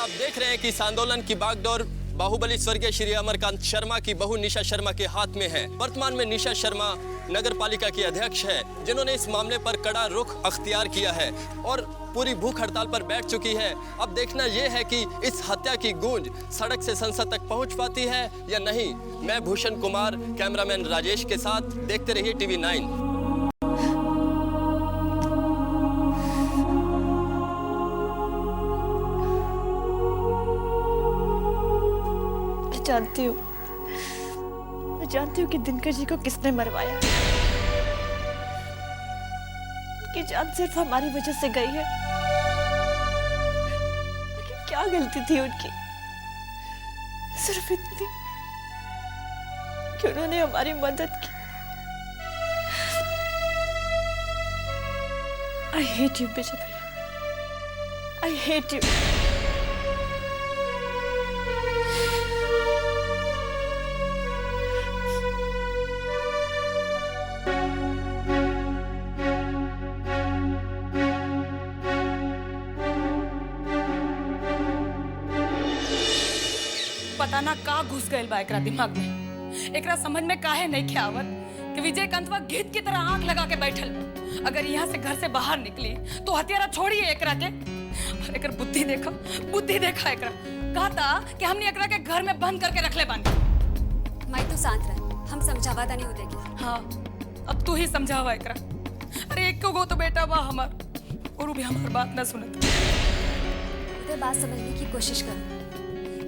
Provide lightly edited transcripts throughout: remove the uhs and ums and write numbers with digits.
आप देख रहे हैं कि इस आंदोलन की बागडोर बाहुबली स्वर्गीय श्री अमरकांत शर्मा की बहू निशा शर्मा के हाथ में है। वर्तमान में निशा शर्मा नगर पालिका की अध्यक्ष है, जिन्होंने इस मामले पर कड़ा रुख अख्तियार किया है और पूरी भूख हड़ताल पर बैठ चुकी है। अब देखना यह है कि इस हत्या की गूंज सड़क से संसद तक पहुंच पाती है या नहीं। मैं भूषण कुमार, कैमरामैन राजेश के साथ, देखते रहिए TV9। मैं जानती हूँ कि दिनकर जी को किसने मरवाया। उनकी जान सिर्फ हमारी वजह से गई है, लेकिन क्या गलती थी उनकी? सिर्फ इतनी कि उन्होंने हमारी मदद की। I hate you, विजय भैया। I hate you। पता ना का घुस गए बा एकरा दिमाग में। एकरा समझ में काहे नहीं ख्यावत कि विजयकांतवा गीत की तरह आंख लगा के बैठल बा। अगर यहाँ से घर से बाहर निकली तो हथियारा छोड़िए एकरा के। और एकर बुद्धि देखा एकरा। कहा था कि हमने एकरा के घर में बंद करके रख ले बानी। माई तू शांत रह, हम समझावा नहीं उदेगी। हाँ, अब तू ही समझावा एकरा। अरे एक गो तो बेटा बा हमार, और वो भी हमार बात ना सुनत। उधर बात समझने की कोशिश करो।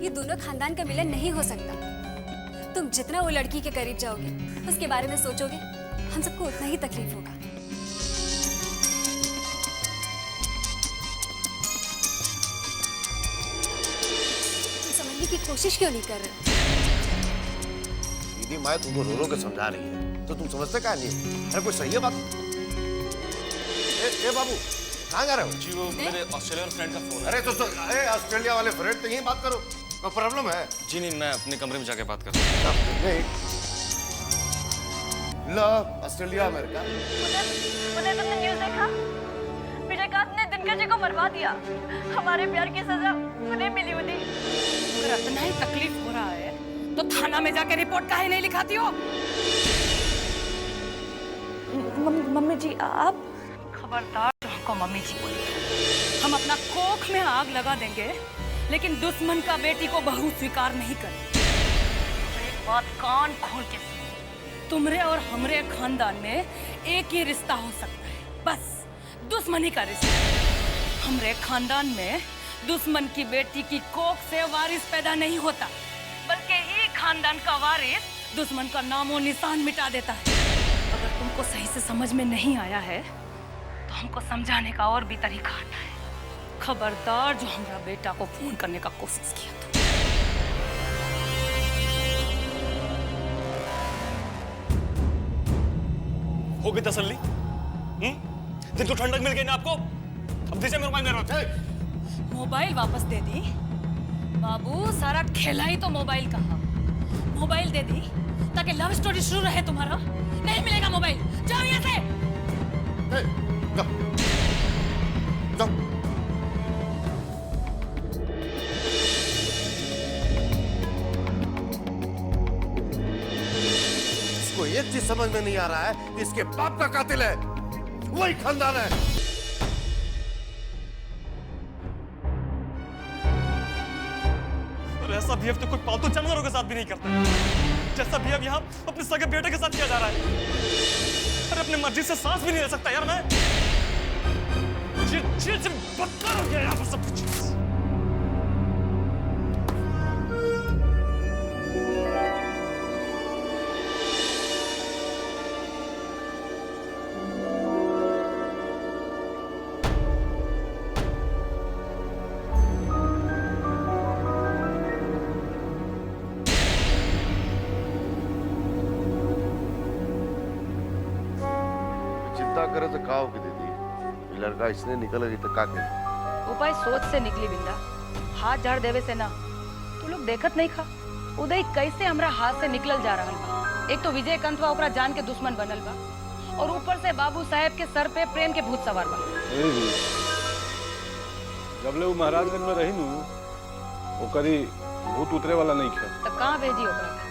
ये दोनों खानदान का मिलन नहीं हो सकता। तुम जितना वो लड़की के करीब जाओगे, उसके बारे में सोचोगे, हम सबको उतना ही तकलीफ होगा। तुम समझने की कोशिश क्यों नहीं कर रहे? दीदी माँ तुमको रो रो के समझा रही है, तो तुम समझते क्या नहीं? अरे कोई सही है बात? ए बाबू, कहाँ जा रहे हो? जी वो मेरे ऑस्ट्रेलिया फ्रेंड का फोन है। अरे तो अरे ऑस्ट्रेलिया वाले फ्रेंड तो यही बात करो। कोई प्रॉब्लम है? जी नहीं, मैं अपने कमरे में जाके बात करता हूँ। लो ऑस्ट्रेलिया अमेरिका। उन्हें तुमने न्यूज़ देखा? विजयकांत ने दिनकर जी को मरवा दिया। हमारे प्यार की सजा उन्हें मिली हुई। अगर इतना ही तकलीफ हो रहा है तो थाना में जाके रिपोर्ट काहे नहीं लिखाती हो? मम्मी जी आप खबरदार हमको मम्मी जी बोली। हम अपना कोख में आग लगा देंगे, लेकिन दुश्मन का बेटी को बहू स्वीकार नहीं करेंगे। एक बात कान खोल के सुनो, तुमरे और हमरे खानदान में एक ही रिश्ता हो सकता है, बस दुश्मनी का रिश्ता। हमरे खानदान में दुश्मन की बेटी की कोख से वारिस पैदा नहीं होता, बल्कि ही खानदान का वारिस दुश्मन का नामो निशान मिटा देता है। अगर तुमको सही से समझ में नहीं आया है तो हमको समझाने का और भी तरीका आता है। खबरदार जो हमारा बेटा को फोन करने का कोशिश किया तो। हो गई तसल्ली? दिल को ठंडक मिल गई ना आपको? अब दीजिए मेरे मोबाइल। मोबाइल वापस दे दी बाबू। सारा खेला ही तो मोबाइल का। मोबाइल दे दी ताकि लव स्टोरी शुरू रहे तुम्हारा। नहीं मिलेगा मोबाइल, जाओ यहाँ से। जाओ। इसको एक चीज समझ में नहीं आ रहा है कि इसके बाप का कातिल है वही खानदान है। और ऐसा बिहेव तो कोई पालतू जानवरों के साथ भी नहीं करता, जैसा बिहेव यहाँ अपने सगे बेटे के साथ किया जा रहा है। अरे अपनी मर्जी से सांस भी नहीं ले सकता यार मैं। बदतर हो गया यहाँ पर सब कुछ। चिंता करे तो का होगी दीदी, लड़का इसने निकल गई तो का करे? उपाय सोच से निकली बिंदा, हाथ झाड़ देवे से ना। तू लोग देखत नहीं खा उदय कैसे हमरा हाथ से निकल जा रहा बा। एक तो विजयकांतवा ओकरा जान के दुश्मन बनल बा, और ऊपर से बाबू साहेब के सर पे प्रेम के भूत सवार बा। जब ले वो महाराजगंज में रही नू ओकरी भूत उतरे वाला नहीं खे। तो कहाँ भेजी ओकरा के?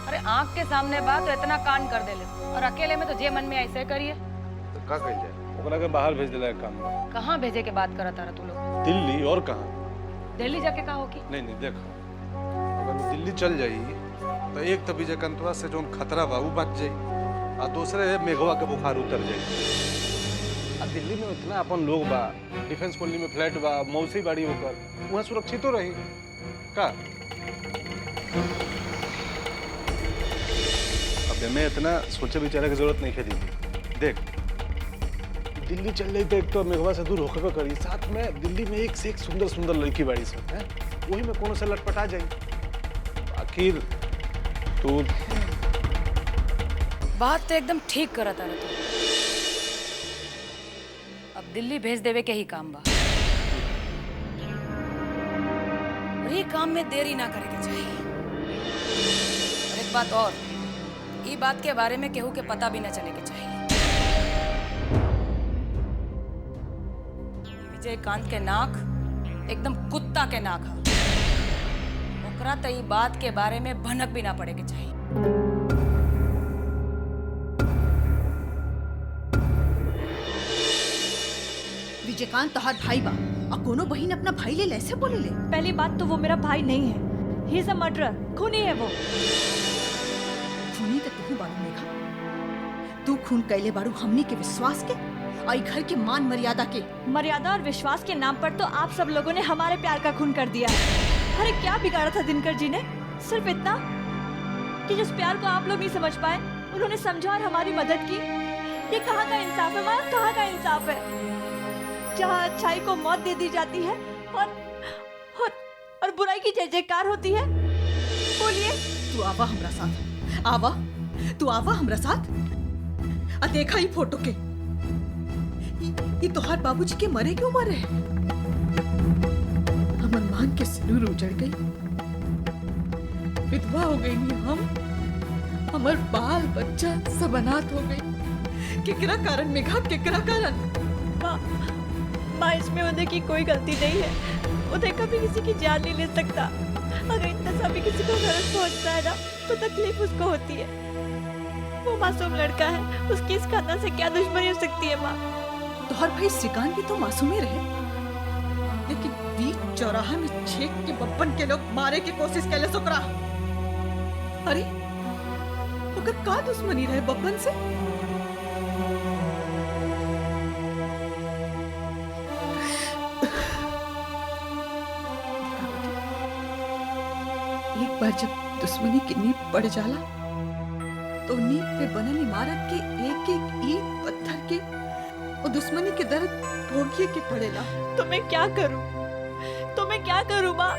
अरे आँख के सामने बात तो इतना कान कर देले और अकेले में तो जे मन में ऐसे करिए। तो का कइल जाए? ओकरा के बाहर भेज देला काम में। कहाँ भेजे के बात करत तारा तू लोग? दिल्ली और कहाँ? दिल्ली जाके का होगी? नहीं देखो, अगर दिल्ली चल जाई तो एक तो विजयकांतवा से जोन खतरा बा उ बच जाई और दूसरे मेघवा के बुखार उतर जाई। अब दिल्ली में इतना अपन लोग बा, डिफेंस कॉलोनी में फ्लैट बा, मौसी बाड़ी होकर वहाँ सुरक्षित रही का। अब मैं इतना सोचे विचारे की जरूरत नहीं है दीदी। देख दिल्ली चल रही तो एक तो मेघवा से दूर होकर करी, साथ में दिल्ली में एक से एक सुंदर सुंदर लड़की बाड़ी सब है, वही में कोनो से लटपटा जाई। आखिर तू बात तो एकदम ठीक करत तारा तू। अब दिल्ली भेज देवे के ही काम बा और ये काम में देरी ना करे के चाहिए। और एक बात और, ये बात के बारे में केहू के पता भी ना चले के चाहिए। विजयकांत के नाक एकदम कुत्ता के नाक है, ओकरा तो ये बात के बारे में भनक भी ना पड़े के चाहिए। विजयकांत तोहार भाई बा और कोनो बहन अपना भाई ले ऐसे बोले ले। पहली बात तो वो मेरा भाई नहीं है, ही इज अ मर्डरर, खूनी है वो। खूनी तो तू बारू मेघा, तू खून कैले बारू हमनी के विश्वास के और घर के मान मर्यादा के। मर्यादा और विश्वास के नाम पर तो आप सब लोगों ने हमारे प्यार का खून कर दिया है। अरे क्या बिगाड़ा था दिनकर जी ने? सिर्फ इतना कि जिस प्यार को आप लोग नहीं समझ पाए उन्होंने समझा और हमारी मदद की। ये कहाँ का इंसाफ है माँ, कहाँ का इंसाफ है? जहाँ अच्छाई को मौत दे दी जाती है और बुराई की जय जयकार होती है। बोलिए। तू आवा हमरा साथ, आवा तू आवा हमरा साथ। आ देखा ही फोटो के, ये तोहार बाबूजी के मरे की उम्र है। हमर मान के सिंदूर उजड़ गई, विधवा हो गई हम, हमर बाल बच्चा सब अनाथ हो गई। केकरा कारण मेघा, केकरा कारण? माँ इसमें उदय की कोई गलती नहीं है। उदय कभी किसी की जान नहीं ले सकता। अगर इतना सा भी किसी को गलत पहुंचता है ना तो तकलीफ उसको होती है। वो मासूम लड़का है, उसकी इस खानदान से क्या दुश्मनी हो सकती है माँ? तोहर भाई श्रीकांत भी तो मासूम ही रहे, लेकिन बीच चौराहा में छेक के बब्बन के लोग मारे की कोशिश कैले सोकरा। अरे ओकर का दुश्मनी रहे बब्बन से? एक बार जब दुश्मनी की नींव पड़ जाला तो नींव पे बनल इमारत के एक एक ईंट पत्थर के वो दुश्मनी के दर्द भोगिए के पड़ेला। तो मैं क्या करूं माँ?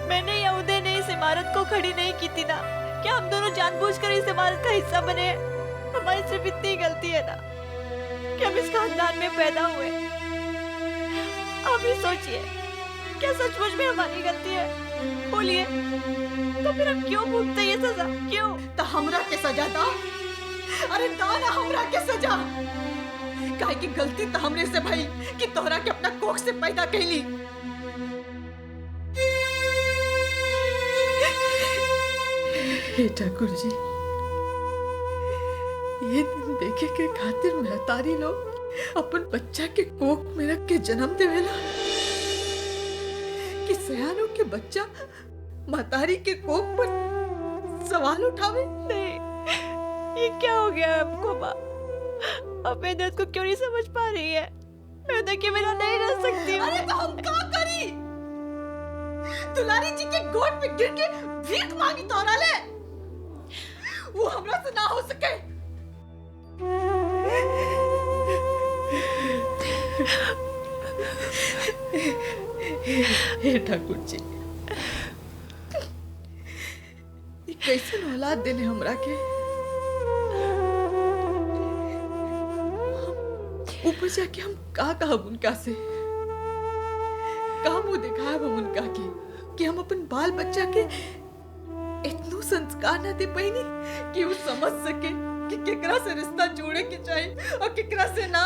मैंने या उदय ने इस इमारत को खड़ी नहीं की थी ना। क्या हम दोनों जानबूझकर इस इमारत का हिस्सा बने? हमारी सिर्फ इतनी गलती है ना कि हम इस खानदान में पैदा हुए। आप ही सोचिए, क्या सचमुच में हमारी गलती है? बोलिए, तो फिर हम क्यों भुगते ये सजा? क्यों? तो हमरा के सजा दा। अरे दाना हमरा के सजा। काहे की गलती तो हमरे से भई कि तोहरा के अपना कोख से पैदा कैली। हे ठाकुर जी, ये दिन देखे के खातिर महतारी लोग अपन बच्चा के कोख में रख के जन्म देवेला कि सयानों के बच्चा महतारी के कोख पर सवाल उठावे। नहीं, ये क्या हो गया आपको माँ? अब मैं दर्द को क्यों नहीं समझ पा रही है? मैं उदय के बिना नहीं रह सकती। अरे तो हम क्या करी? दुलारी जी के गोद पे गिर के भीख मांगी तोरा ले, वो हमरा से ना हो सके। हे ठाकुर जी, ये कैसे औलाद देने हमरा के? ऊपर जाके हम का कहब उनका से? का मुंह दिखाब हम उनका के कि हम अपन बाल बच्चा के इतनो संस्कार न दे पैनी कि वो समझ सके कि केकरा से रिश्ता जोड़े के चाहिए और केकरा से ना।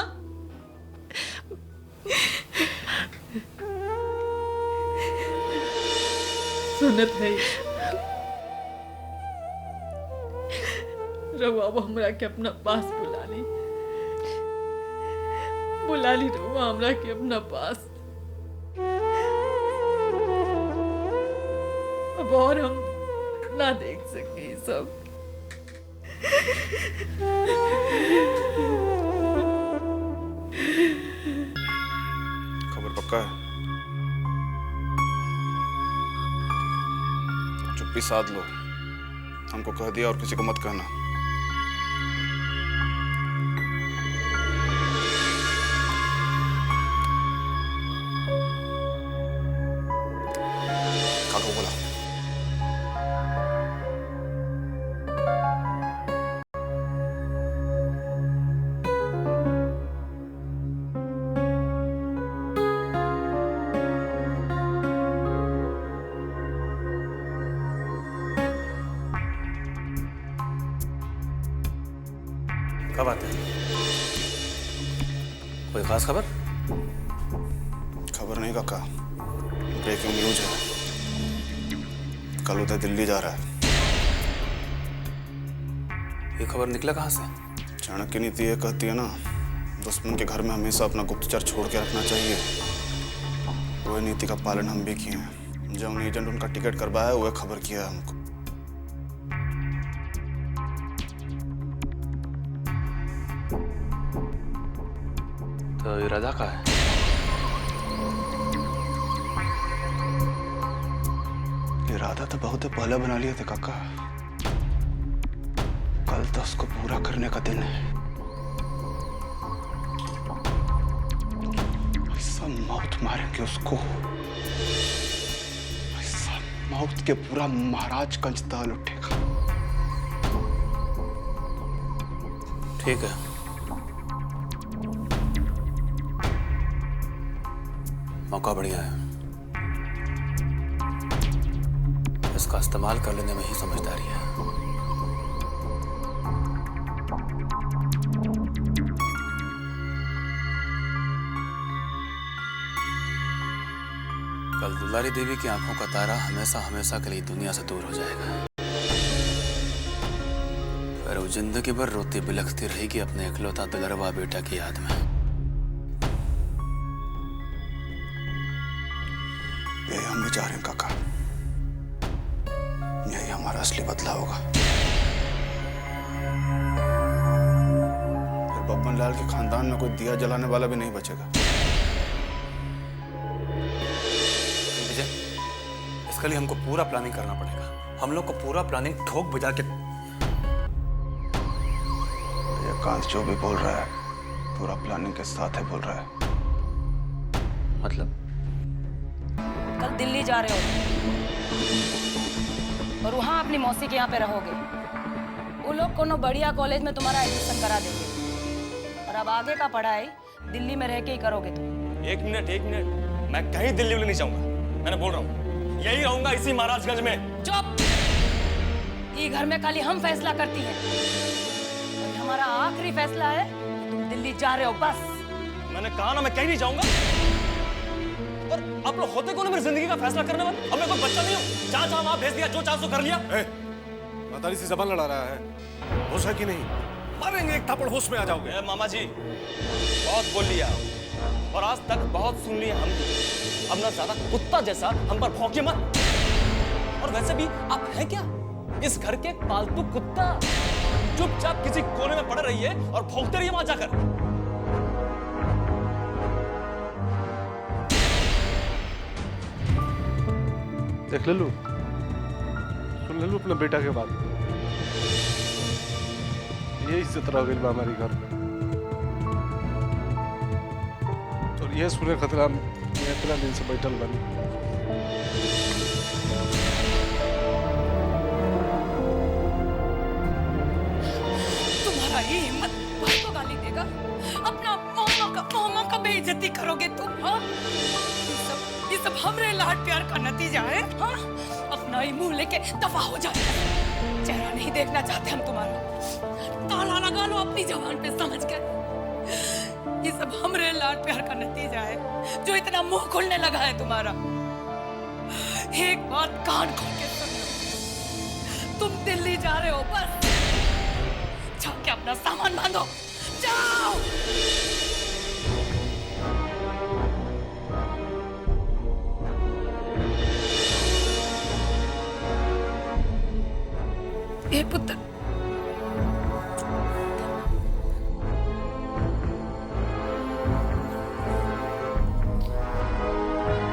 सुनत है। रहुआ अब हमरा के अपना पास बुला ली रहुआ हमरा के अपना पास। अब और हम ना देख सके सब। खबर पक्का है? चुप्पी साध लो, हमको कह दिया और किसी को मत कहना। काका बोला कब आते हैं? कोई खास खबर? खबर नहीं काका, ब्रेकिंग न्यूज है। कल उधर दिल्ली जा रहा है। ये खबर निकला कहाँ से? चाणक्य नीति ये कहती है ना, दुश्मन के घर में हमेशा अपना गुप्तचर छोड़ के रखना चाहिए। वह नीति का पालन हम भी किए हैं। जब एजेंट उनका टिकट करवाया वह खबर किया है हमको। तो इरादा का है? इरादा तो बहुत पहले बना लिया था काका। कल तो उसको पूरा करने का दिन है। ऐसा मौत मारेंगे उसको, ऐसा मौत के पूरा महाराजगंज ताल उठेगा। ठीक है, मौका बढ़िया है। इसका इस्तेमाल कर लेने में ही समझदारी है। कल दुलारी देवी की आंखों का तारा हमेशा हमेशा के लिए दुनिया से दूर हो जाएगा। फिर वो जिंदगी भर रोती बिलखती रहेगी अपने इकलौता दुलरवा बेटा की याद में। यही हम भी चाह रहे हैं काका, यही हमारा असली बदला होगा। फिर बब्बन लाल के खानदान में कोई दिया जलाने वाला भी नहीं बचेगा। विजय, इसके लिए हमको पूरा प्लानिंग करना पड़ेगा। हम लोग को पूरा प्लानिंग ठोक बजा के। ये कांत जो भी बोल रहा है पूरा प्लानिंग के साथ है बोल रहा है। मतलब? कल दिल्ली जा रहे हो और वहां अपनी मौसी के यहाँ पे रहोगे। वो लोग कोनो बढ़िया कॉलेज में तुम्हारा एडमिशन करा देंगे और अब आगे का पढ़ाई दिल्ली में रह के ही करोगे तुम। एक मिनट, मैं कहीं दिल्ली नहीं जाऊंगा। मैंने बोल रहा हूँ यही रहूंगा इसी महाराजगंज में। चुप! ये घर में खाली हम फैसला करती हैं और हमारा आखिरी फैसला है कि तुम दिल्ली जा रहे हो, बस। मैंने कहा ना मैं कहीं नहीं जाऊंगा। और आप लोग होते कौन है मेरी जिंदगी का फैसला करने वाले? अब मैं कोई बच्चा नहीं हूँ। जहाँ जहाँ वहाँ भेज दिया, जो चाह सो कर लिया। मातारी से जबान लड़ा रहा है, होश है कि नहीं? मारेंगे एक थप्पड़, होश में आ जाओगे। मामा जी बहुत बोल लिया और आज तक बहुत सुन लिया हम। अब ना ज्यादा कुत्ता जैसा हम पर भौंकिए मत। और वैसे भी आप हैं क्या, इस घर के पालतू कुत्ता? चुपचाप किसी कोने में पड़े रहिए और भौंकते रहिए वहां जाकर। देख ले लू, सुन ले लू अपने बेटा के बात। ये इज्जत रह गई बा हमारी घर में। और ये सुने खतरा इतना दिन से बैठल बनी। तुम्हारा ये हिम्मत भाई को गाली देगा? अपना मामा का बेइज्जती करोगे तुम? हाँ, ये सब हमरे लाड प्यार का नतीजा है। हाँ, अपना ही मुंह लेके दफा हो जाए। चेहरा नहीं देखना चाहते हम तुम्हारा। ताला लगा लो अपनी जबान पे, समझ कर। ये सब हमरे लाड प्यार का नतीजा है जो इतना मुंह खुलने लगा है तुम्हारा। एक बात कान खोल के सुन लो, तुम दिल्ली जा रहे हो, बस जाके अपना सामान बांधो, जाओ। ए पुत्र,